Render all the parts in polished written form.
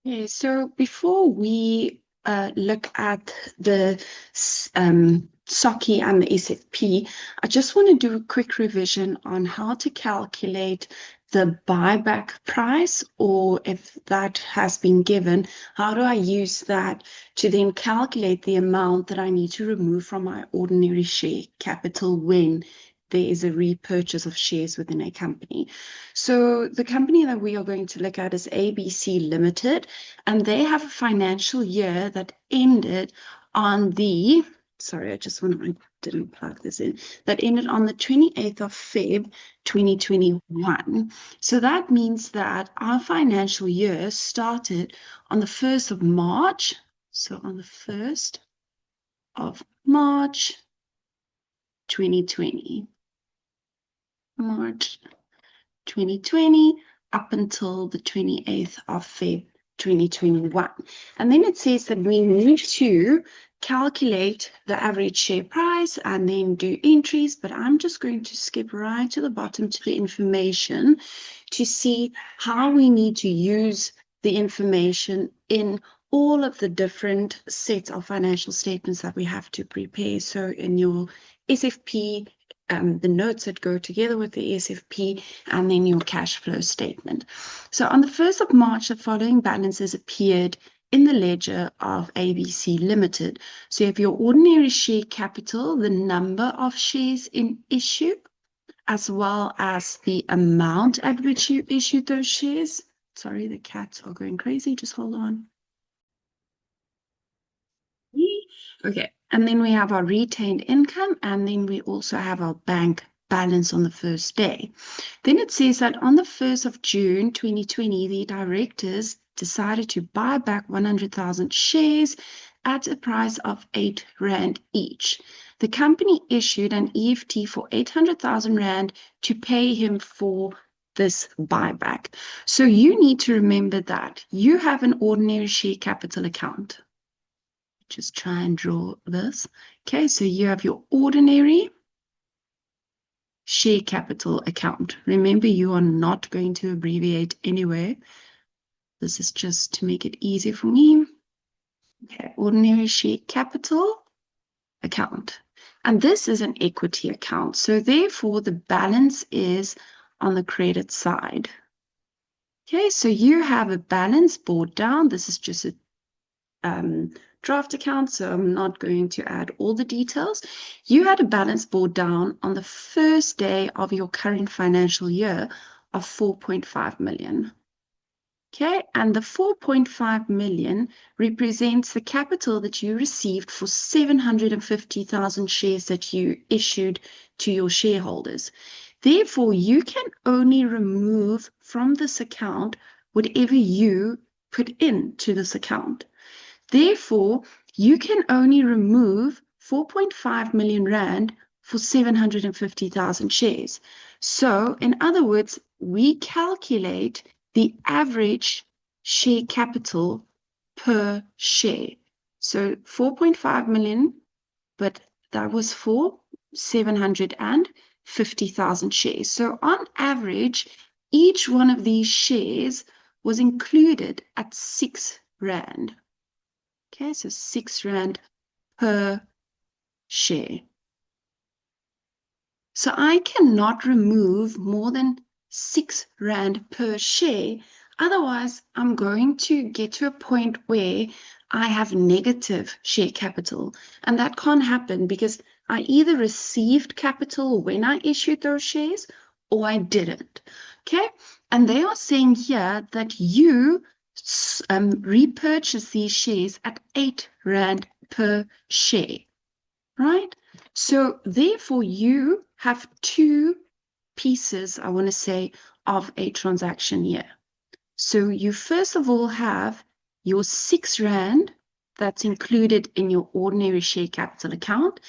Okay, so before we look at the SOCI and the SFP, I just want to do a quick revision on how to calculate the buyback price, or if that has been given, how do I use that to then calculate the amount that I need to remove from my ordinary share capital when there is a repurchase of shares within a company. So the company that we are going to look at is ABC Limited, and they have a financial year that ended on the, sorry, I didn't plug this in, that ended on the 28th of Feb 2021. So that means that our financial year started on the 1st of March. So on the 1st of March 2020. March 2020 up until the 28th of Feb 2021. And then it says that we need to calculate the average share price and then do entries, but I'm just going to skip right to the bottom to the information to see how we need to use the information in all of the different sets of financial statements that we have to prepare. So in your SFP, the notes that go together with the SFP, and then your cash flow statement. So on the 1st of March, the following balances appeared in the ledger of ABC Limited. So you have your ordinary share capital, the number of shares in issue, as well as the amount at which you issued those shares. Sorry, the cats are going crazy. Just hold on. Okay, and then we have our retained income, and then we also have our bank balance on the first day. Then it says that on the 1st of June 2020, the directors decided to buy back 100,000 shares at a price of 8 Rand each. The company issued an EFT for 800,000 Rand to pay him for this buyback. So you need to remember that you have an ordinary share capital account. Just try and draw this. Okay, so you have your ordinary share capital account. Remember, you are not going to abbreviate anywhere. This is just to make it easy for me. Okay, ordinary share capital account. And this is an equity account. So therefore, the balance is on the credit side. Okay, so you have a balance brought down. This is just a draft account, so I'm not going to add all the details. You had a balance brought down on the first day of your current financial year of 4.5 million. Okay, and the 4.5 million represents the capital that you received for 750,000 shares that you issued to your shareholders. Therefore, you can only remove from this account whatever you put into this account. Therefore, you can only remove 4.5 million Rand for 750,000 shares. So, in other words, we calculate the average share capital per share. So 4.5 million, but that was for 750,000 shares. So on average, each one of these shares was included at 6 Rand. Okay, so 6 Rand per share. So I cannot remove more than 6 Rand per share. Otherwise, I'm going to get to a point where I have negative share capital. And that can't happen because I either received capital when I issued those shares or I didn't. Okay, and they are saying here that you repurchase these shares at 8 Rand per share, right? So therefore, you have two pieces, I want to say, of a transaction here. So you first of all have your 6 Rand that's included in your ordinary share capital account,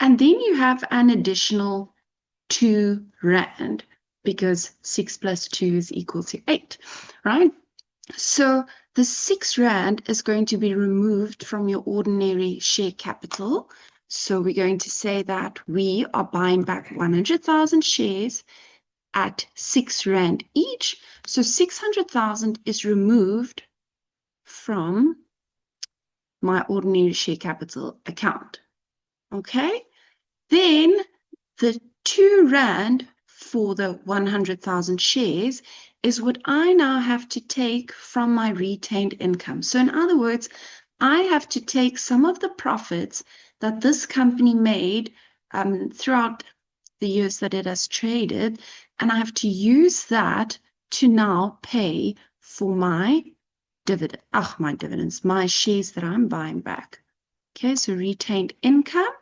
and then you have an additional 2 Rand because 6 plus 2 is equal to 8, right? So the 6 Rand is going to be removed from your ordinary share capital. So we're going to say that we are buying back 100,000 shares at 6 Rand each. So 600,000 is removed from my ordinary share capital account. Okay, then the R2 for the 100,000 shares is what I now have to take from my retained income. So in other words, I have to take some of the profits that this company made throughout the years that it has traded, and I have to use that to now pay for my dividends, my shares that I'm buying back. Okay, so retained income.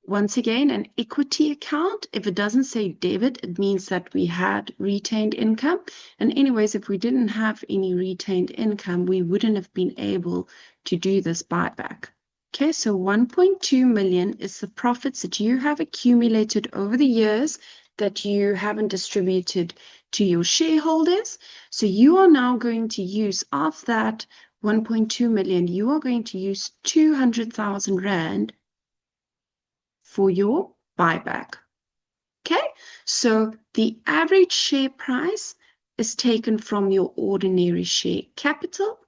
Once again, an equity account. If it doesn't say debit, it means that we had retained income. And anyways, if we didn't have any retained income, we wouldn't have been able to do this buyback. Okay, so 1.2 million is the profits that you have accumulated over the years that you haven't distributed to your shareholders. So you are now going to use, of that 1.2 million, you are going to use 200,000 Rand for your buyback. Okay, so the average share price is taken from your ordinary share capital,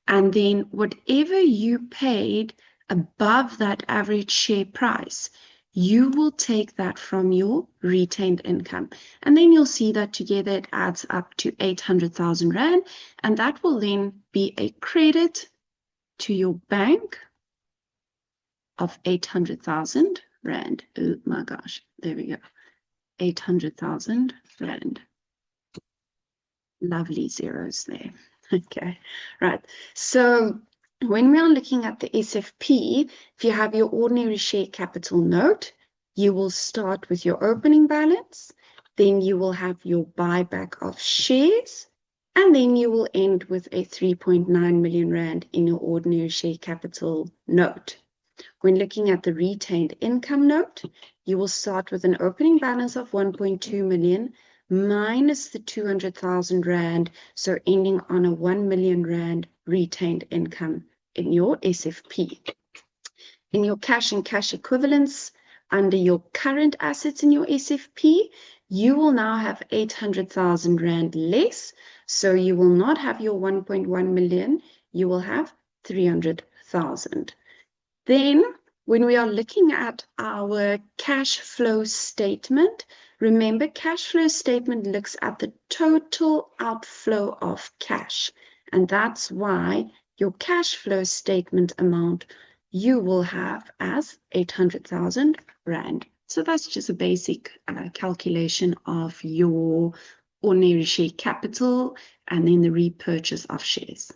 and then whatever you paid above that average share price, you will take that from your retained income. And then you'll see that together it adds up to 800,000 Rand, and that will then be a credit to your bank of 800,000 Rand. Oh my gosh, there we go. 800,000 Rand. Lovely zeros there. Okay, right. So when we are looking at the SFP, if you have your ordinary share capital note, you will start with your opening balance, then you will have your buyback of shares, and then you will end with a 3.9 million Rand in your ordinary share capital note. When looking at the retained income note, you will start with an opening balance of 1.2 million minus the 200,000 Rand, so ending on a 1 million Rand retained income in your SFP. In your cash and cash equivalents, under your current assets in your SFP, you will now have 800,000 Rand less, so you will not have your 1.1 million, you will have 300,000. Then, when we are looking at our cash flow statement, remember cash flow statement looks at the total outflow of cash. And that's why your cash flow statement amount you will have as 800,000 Rand. So that's just a basic calculation of your ordinary share capital and then the repurchase of shares.